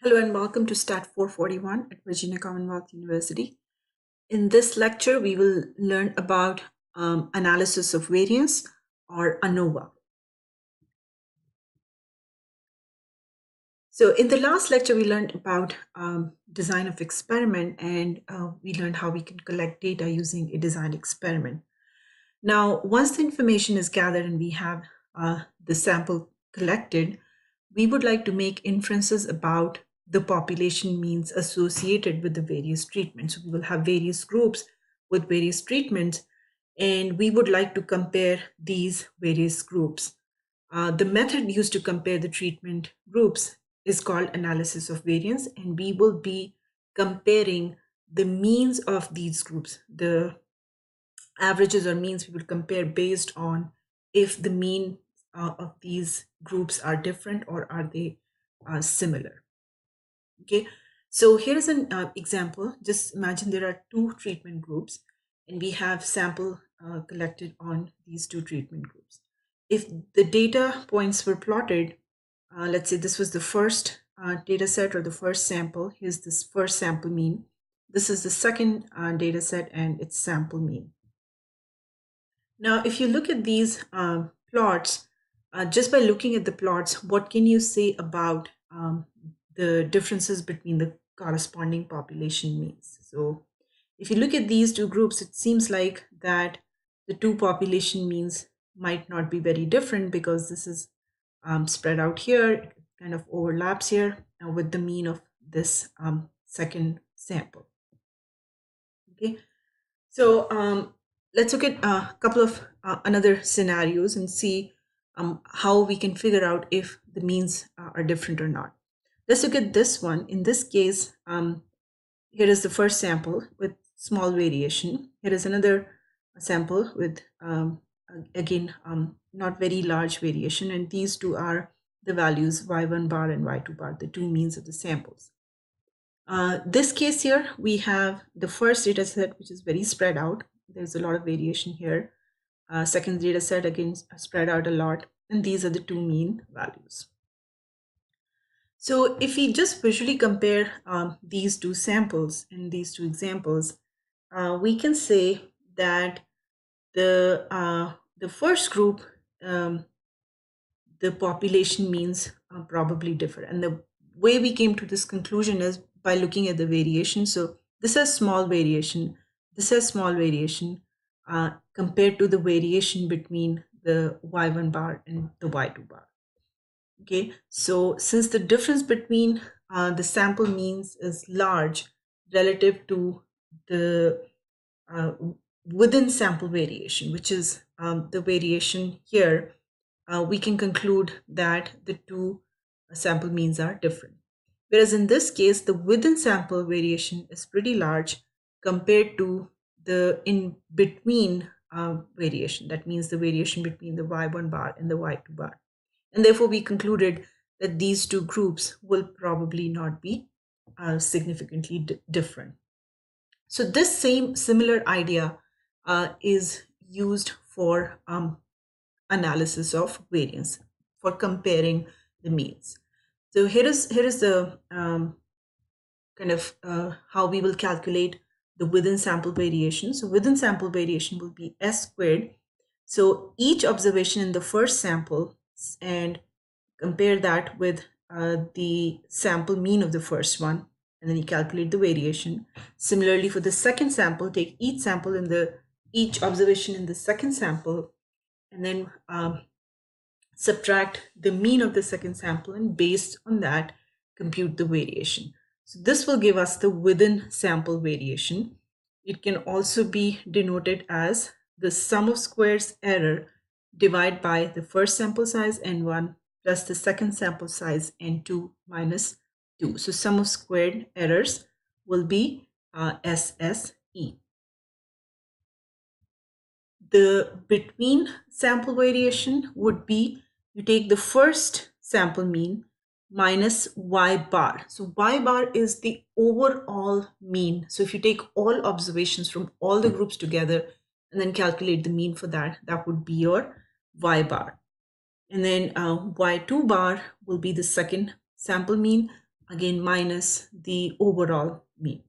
Hello and welcome to STAT 441 at Virginia Commonwealth University. In this lecture, we will learn about analysis of variance, or ANOVA. So in the last lecture, we learned about design of experiment, and we learned how we can collect data using a design experiment. Now, once the information is gathered and we have the sample collected, we would like to make inferences about the population means associated with the various treatments. So we will have various groups with various treatments, and we would like to compare these various groups. The method used to compare the treatment groups is called analysis of variance, and we will be comparing the means of these groups. The averages or means we will compare based on if the mean of these groups are different or are they similar. Okay, so here is an example. Just imagine there are two treatment groups and we have sample collected on these two treatment groups. If the data points were plotted, let's say this was the first data set or the first sample. Here's this first sample mean. This is the second data set and its sample mean. Now, if you look at these plots, just by looking at the plots, what can you say about the differences between the corresponding population means? So if you look at these two groups, it seems like that the two population means might not be very different because this is spread out here, it kind of overlaps here with the mean of this second sample. Okay, so let's look at a couple of another scenarios and see how we can figure out if the means are different or not. Let's look at this one. In this case, here is the first sample with small variation. Here is another sample with, again, not very large variation. And these two are the values y1 bar and y2 bar, the two means of the samples. This case here, we have the first data set, which is very spread out. There's a lot of variation here. Second data set, again, spread out a lot. And these are the two mean values. So if we just visually compare these two samples in these two examples, we can say that the first group, the population means probably differ. And the way we came to this conclusion is by looking at the variation. So this has small variation, this has small variation compared to the variation between the y1 bar and the y2 bar. Okay, so since the difference between the sample means is large relative to the within sample variation, which is the variation here, we can conclude that the two sample means are different. Whereas in this case, the within sample variation is pretty large compared to the in between variation. That means the variation between the y1 bar and the y2 bar. And therefore, we concluded that these two groups will probably not be significantly different. So this similar idea is used for analysis of variance, for comparing the means. So here is the kind of how we will calculate the within sample variation. So within sample variation will be S squared. So each observation in the first sample, and compare that with the sample mean of the first one, and then you calculate the variation. Similarly, for the second sample, take each sample in each observation in the second sample, and then subtract the mean of the second sample, and based on that, compute the variation. So this will give us the within sample variation. It can also be denoted as the sum of squares error divided by the first sample size n1 plus the second sample size n2 minus 2. So sum of squared errors will be SSE. The between sample variation would be you take the first sample mean minus y bar. So y bar is the overall mean. So if you take all observations from all the groups together and then calculate the mean for that, that would be your y bar. And then y2 bar will be the second sample mean again minus the overall mean.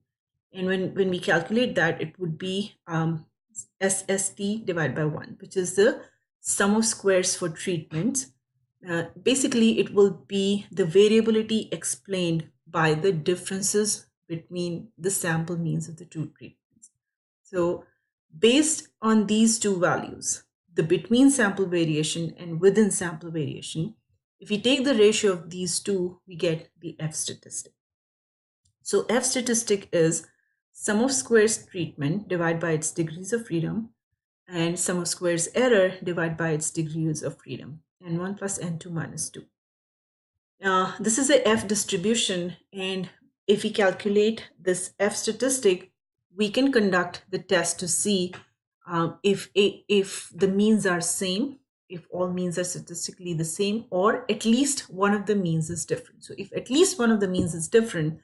And when we calculate that, it would be SST divided by 1, which is the sum of squares for treatments. Basically, it will be the variability explained by the differences between the sample means of the two treatments. So based on these two values, the between sample variation and within sample variation, if we take the ratio of these two, we get the F statistic. So F statistic is sum of squares treatment divided by its degrees of freedom, and sum of squares error divided by its degrees of freedom, n1 plus n2 minus 2. This is a F distribution, and if we calculate this F statistic, we can conduct the test to see if the means are same, if all means are statistically the same, or at least one of the means is different. So if at least one of the means is different,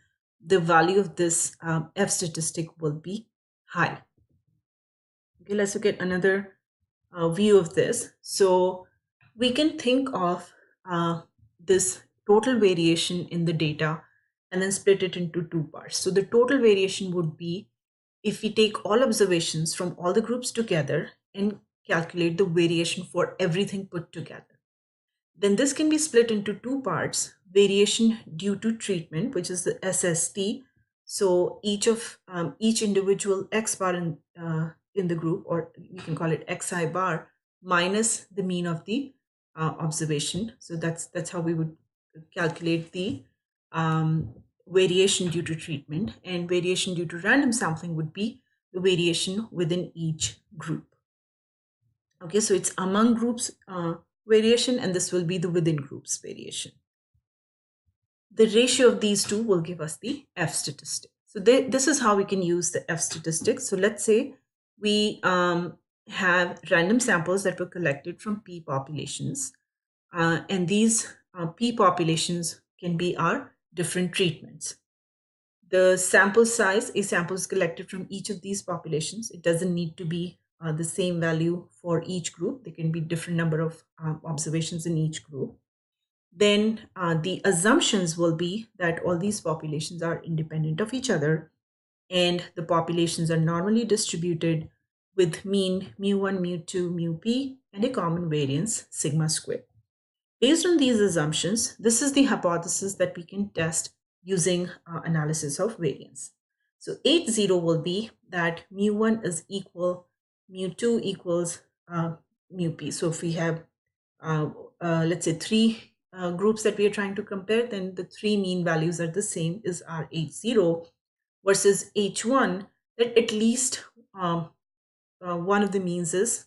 the value of this F statistic will be high. Okay, let's look at another view of this. So we can think of this total variation in the data and then split it into two parts. So the total variation would be if we take all observations from all the groups together and calculate the variation for everything put together. Then this can be split into two parts: variation due to treatment, which is the SST. So each individual X bar in the group, or we can call it XI bar, minus the mean of the observation. So that's how we would calculate the variation due to treatment. And variation due to random sampling would be the variation within each group. Okay, so it's among groups variation, and this will be the within groups variation. The ratio of these two will give us the F statistic. So this is how we can use the F statistic. So let's say we have random samples that were collected from P populations, and these P populations can be our different treatments. The sample size, a sample is collected from each of these populations. It doesn't need to be the same value for each group. There can be different number of observations in each group. Then the assumptions will be that all these populations are independent of each other, and the populations are normally distributed with mean mu1, mu2, mu-p, and a common variance sigma squared. Based on these assumptions, this is the hypothesis that we can test using analysis of variance. So 8.0 will be that mu1 is equal, mu2 equals mu-p. So if we have, let's say, three groups that we are trying to compare, then the three mean values are the same, is our 8.0, versus H1, that at least one of the means is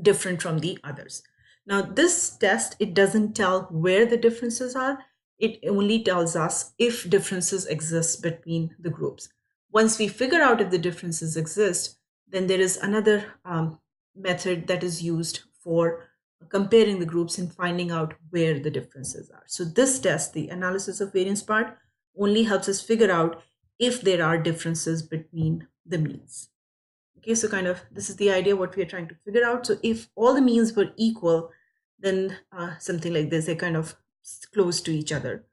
different from the others. Now this test, it doesn't tell where the differences are. It only tells us if differences exist between the groups. Once we figure out if the differences exist, then there is another method that is used for comparing the groups and finding out where the differences are. So this test, the analysis of variance part, only helps us figure out if there are differences between the means. Okay, so kind of this is the idea what we are trying to figure out. So if all the means were equal, then something like this, they're kind of close to each other.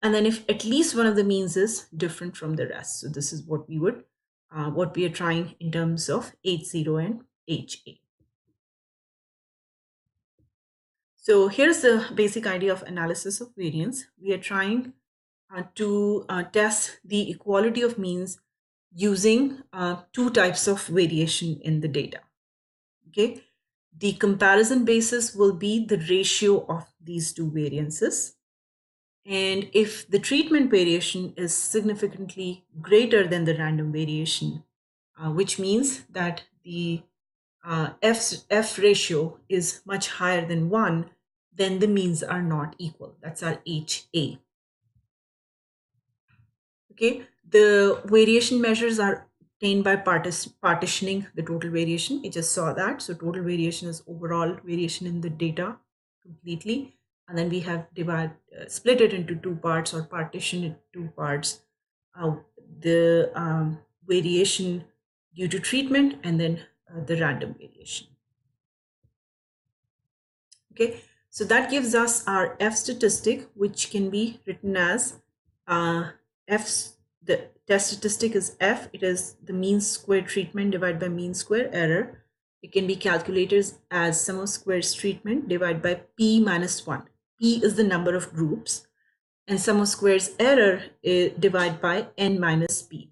And then if at least one of the means is different from the rest, so this is what we would, what we are trying in terms of H0 and HA. So here's the basic idea of analysis of variance. We are trying to test the equality of means using two types of variation in the data. Okay, the comparison basis will be the ratio of these two variances. And if the treatment variation is significantly greater than the random variation, which means that the F ratio is much higher than 1, then the means are not equal. That's our HA. Okay, the variation measures are obtained by partitioning the total variation. We just saw that. So total variation is overall variation in the data completely. And then we have split it into two parts, or partition it two parts. The variation due to treatment, and then the random variation. Okay, so that gives us our F statistic, which can be written as F, the test statistic is F. It is the mean square treatment divided by mean square error. It can be calculated as sum of squares treatment divided by P minus 1. P is the number of groups, and sum of squares error divided by N minus P.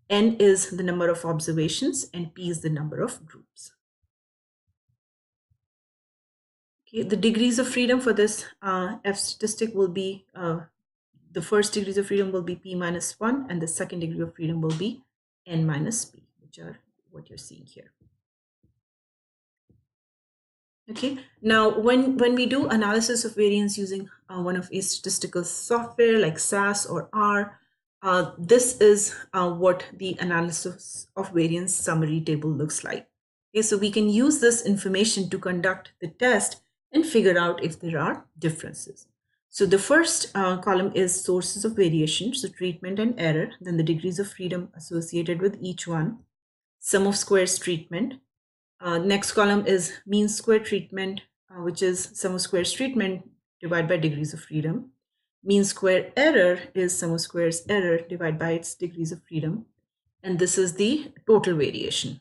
N is the number of observations and P is the number of groups. Okay, the degrees of freedom for this F statistic will be, the first degrees of freedom will be P minus 1 and the second degree of freedom will be N minus P, which are what you're seeing here. Okay, now when we do analysis of variance using one of a statistical software like SAS or R, this is what the analysis of variance summary table looks like. Okay, so we can use this information to conduct the test and figure out if there are differences. So the first column is sources of variation, so treatment and error, then the degrees of freedom associated with each one, sum of squares treatment. Next column is mean square treatment, which is sum of squares treatment divided by degrees of freedom. Mean square error is sum of squares error divided by its degrees of freedom. And this is the total variation.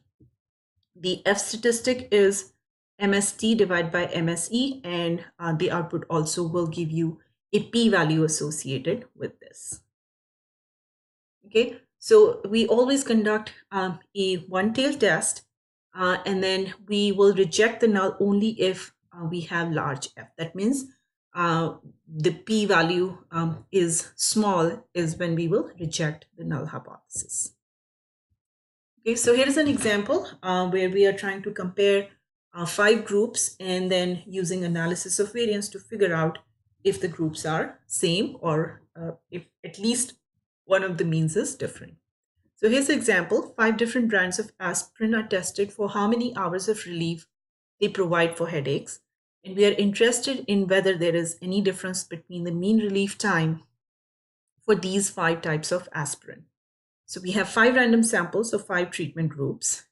The F statistic is MST divided by MSE, and the output also will give you a p-value associated with this. Okay, so we always conduct a one-tailed test, and then we will reject the null only if we have large F. That means the p-value is small is when we will reject the null hypothesis. Okay, so here is an example where we are trying to compare 5 groups and then using analysis of variance to figure out if the groups are same or if at least one of the means is different. So here's an example. 5 different brands of aspirin are tested for how many hours of relief they provide for headaches. And we are interested in whether there is any difference between the mean relief time for these 5 types of aspirin. So we have 5 random samples of 5 treatment groups.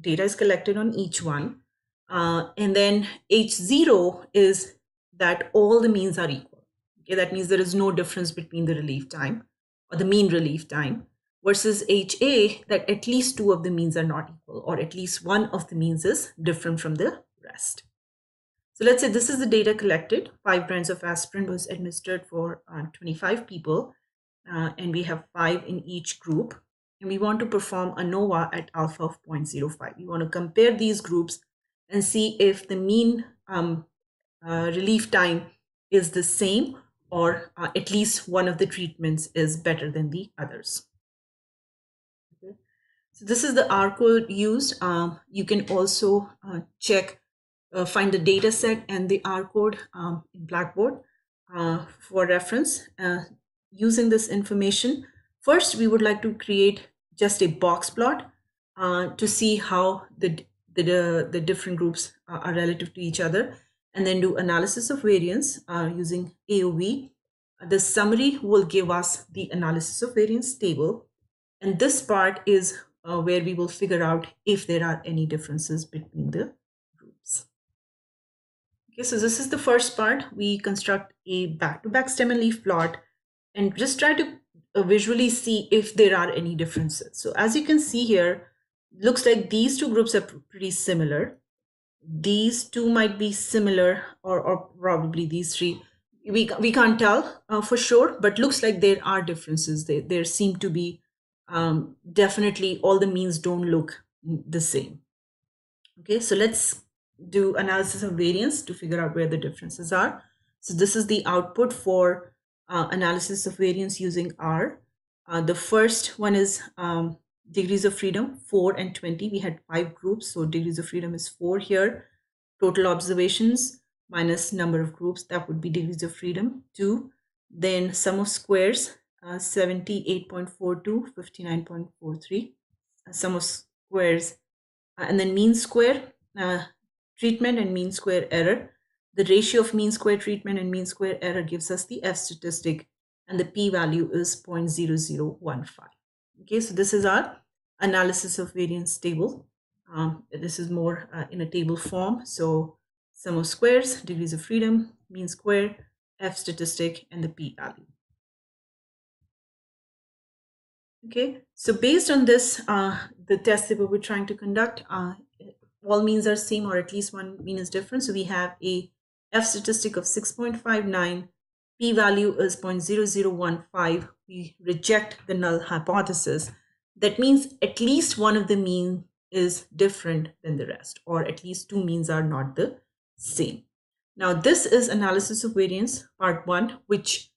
Data is collected on each one. And then H0 is that all the means are equal. Okay, that means there is no difference between the relief time or the mean relief time, versus HA that at least 2 of the means are not equal, or at least one of the means is different from the rest. So let's say this is the data collected. 5 brands of aspirin was administered for 25 people. And we have 5 in each group, and we want to perform ANOVA at alpha of 0.05. We want to compare these groups and see if the mean relief time is the same, or at least one of the treatments is better than the others. Okay. So this is the R code used. You can also find the data set and the R code in Blackboard for reference. Using this information, first we would like to create just a box plot to see how the different groups are relative to each other, and then do analysis of variance using AOV. The summary will give us the analysis of variance table, and this part is where we will figure out if there are any differences between the groups. Okay, so this is the first part. We construct a back-to-back stem and leaf plot and just try to visually see if there are any differences. So as you can see here, looks like these 2 groups are pretty similar. These 2 might be similar, or probably these 3. We can't tell for sure, but looks like there are differences. There seem to be definitely all the means don't look the same. Okay, so let's do analysis of variance to figure out where the differences are. So this is the output for analysis of variance using R. The first one is degrees of freedom, 4 and 20. We had 5 groups, so degrees of freedom is 4 here. Total observations minus number of groups, that would be degrees of freedom, 2. Then sum of squares, 78.42, 59.43. Sum of squares, and then mean square treatment and mean square error. The ratio of mean square treatment and mean square error gives us the F statistic, and the p-value is 0.0015. Okay, so this is our analysis of variance table. This is more in a table form. So sum of squares, degrees of freedom, mean square, F statistic, and the p-value. Okay, so based on this, the test that we were trying to conduct, all means are same or at least one mean is different. So we have a F statistic of 6.59, p-value is 0.0015. We reject the null hypothesis. That means at least one of the mean is different than the rest, or at least two means are not the same. Now this is analysis of variance part 1, which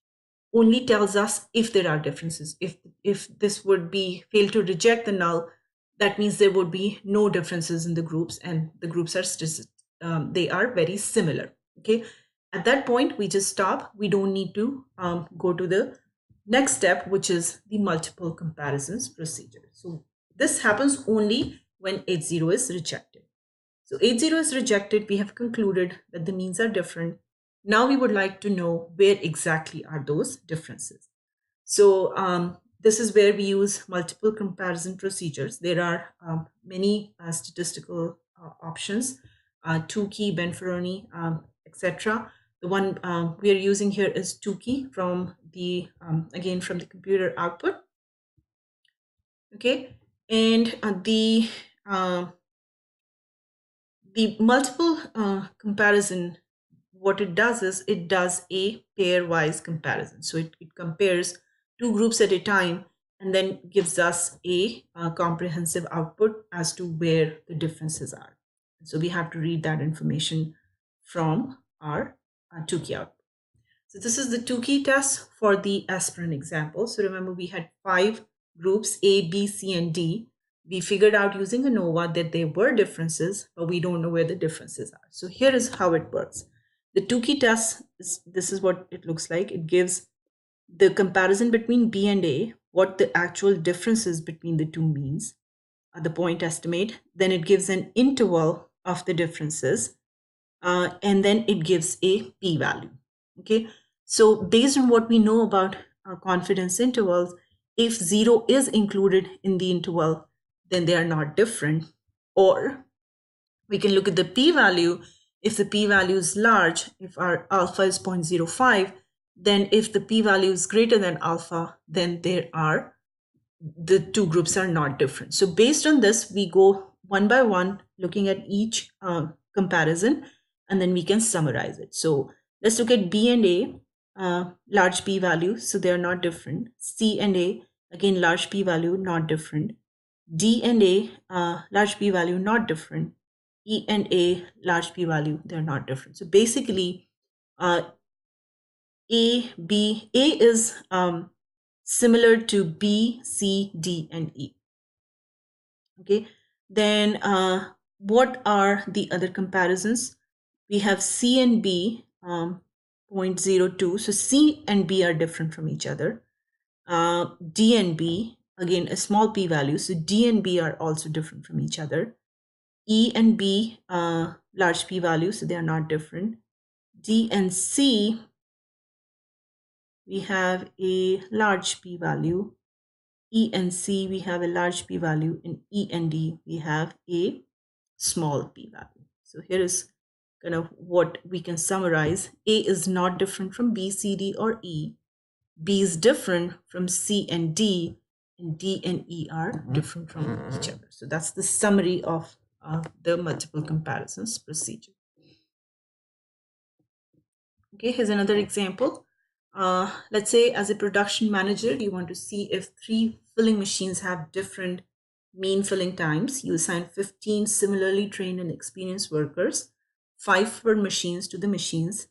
only tells us if there are differences. If this would be fail to reject the null, that means there would be no differences in the groups, and the groups are they are very similar. Okay, at that point we just stop. We don't need to go to the next step, which is the multiple comparisons procedure. So this happens only when H0 is rejected. So H0 is rejected. We have concluded that the means are different. Now we would like to know where exactly are those differences. So this is where we use multiple comparison procedures. There are many statistical options, Tukey, Benferroni, etc. The one we are using here is Tukey from the, again, from the computer output. Okay, and the multiple comparison, what it does is it does a pairwise comparison. So it compares two groups at a time and then gives us a comprehensive output as to where the differences are. So we have to read that information from our Tukey output. So this is the Tukey test for the aspirin example. So remember, we had 5 groups A, B, C, and D. We figured out using ANOVA that there were differences, but we don't know where the differences are. So here is how it works. The Tukey test, this is what it looks like. It gives the comparison between B and A, what the actual differences between the two means, the point estimate. Then it gives an interval of the differences, and then it gives a p-value. Okay, so based on what we know about confidence intervals, if 0 is included in the interval, then they are not different. Or we can look at the p-value. If the p-value is large, if our alpha is 0.05, then if the p-value is greater than alpha, then the two groups are not different. So based on this, we go one by one, looking at each comparison, and then we can summarize it. So let's look at B and A, large p-value, so they are not different. C and A, again, large p-value, not different. D and A, large p-value, not different. E and A, large p-value, they're not different. So basically, A is similar to B, C, D, and E. Okay, then what are the other comparisons? We have C and B, 0.02. So C and B are different from each other. D and B, again, a small p-value. So D and B are also different from each other. E and B, large p-value, so they are not different. D and C, we have a large p-value. E and C, we have a large p-value. In E and D, we have a small p-value. So here is kind of what we can summarize. A is not different from B, C, D, or E. B is different from C and D, and D and E are different from each other. So that's the summary of the multiple comparisons procedure. Okay, here's another example. Let's say as a production manager, you want to see if 3 filling machines have different mean filling times. You assign 15 similarly trained and experienced workers, 5 per machines to the machines.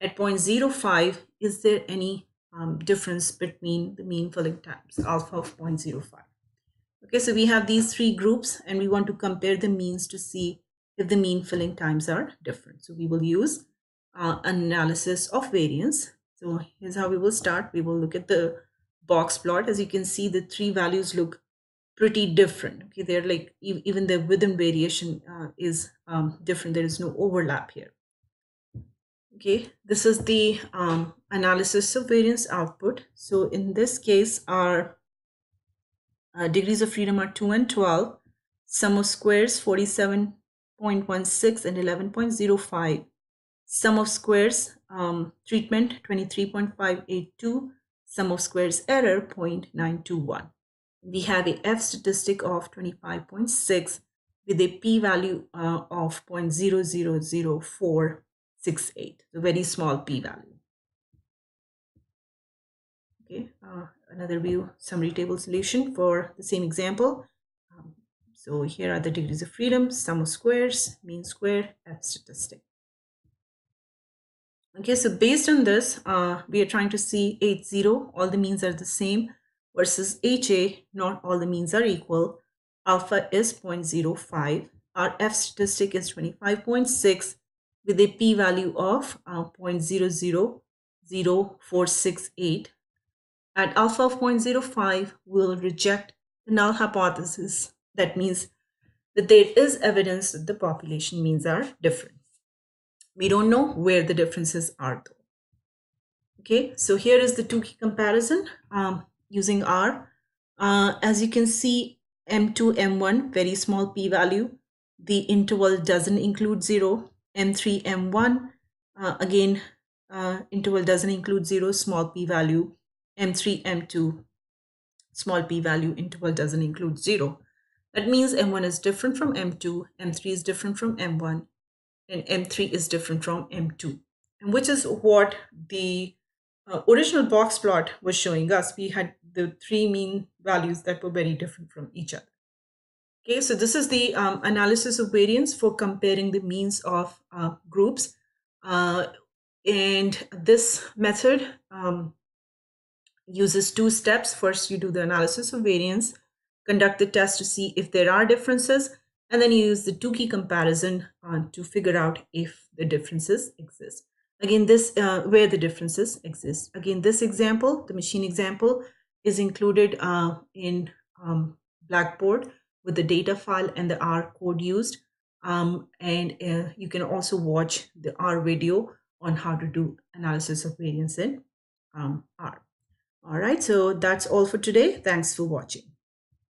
At 0.05, is there any difference between the mean filling times, alpha of 0.05? Okay, so we have these 3 groups and we want to compare the means to see if the mean filling times are different. So we will use analysis of variance. So here's how we will start. We will look at the box plot. As you can see, the 3 values look pretty different. Okay, they're like even the within variation is different. There is no overlap here. Okay, this is the analysis of variance output. So in this case, our degrees of freedom are 2 and 12. Sum of squares 47.16 and 11.05. Sum of squares treatment 23.582. Sum of squares error 0.921. we have a F statistic of 25.6 with a p-value of 0.0000468, a very small p-value. Okay, another view summary table solution for the same example. So here are the degrees of freedom, sum of squares, mean square, F statistic. Okay, so based on this, we are trying to see H0, all the means are the same, versus HA, not all the means are equal. Alpha is 0.05. Our F statistic is 25.6 with a p-value of 0.000468. At alpha of 0.05, we'll reject the null hypothesis. That means that there is evidence that the population means are different. We don't know where the differences are though. Okay, so here is the Tukey comparison using R. As you can see, M2, M1, very small p-value. The interval doesn't include 0. M3, M1, again, interval doesn't include 0, small p-value. M3, M2, small p-value, interval doesn't include 0. That means M1 is different from M2, M3 is different from M1, and M3 is different from M2. And which is what the original box plot was showing us. We had the three mean values that were very different from each other. Okay, so this is the analysis of variance for comparing the means of groups. And this method uses two steps. First, you do the analysis of variance, conduct the test to see if there are differences, and then you use the Tukey comparison to figure out if the differences exist. Again, this where the differences exist. Again, this example, the machine example, is included in Blackboard with the data file and the R code used. And you can also watch the R video on how to do analysis of variance in R. All right, so that's all for today. Thanks for watching.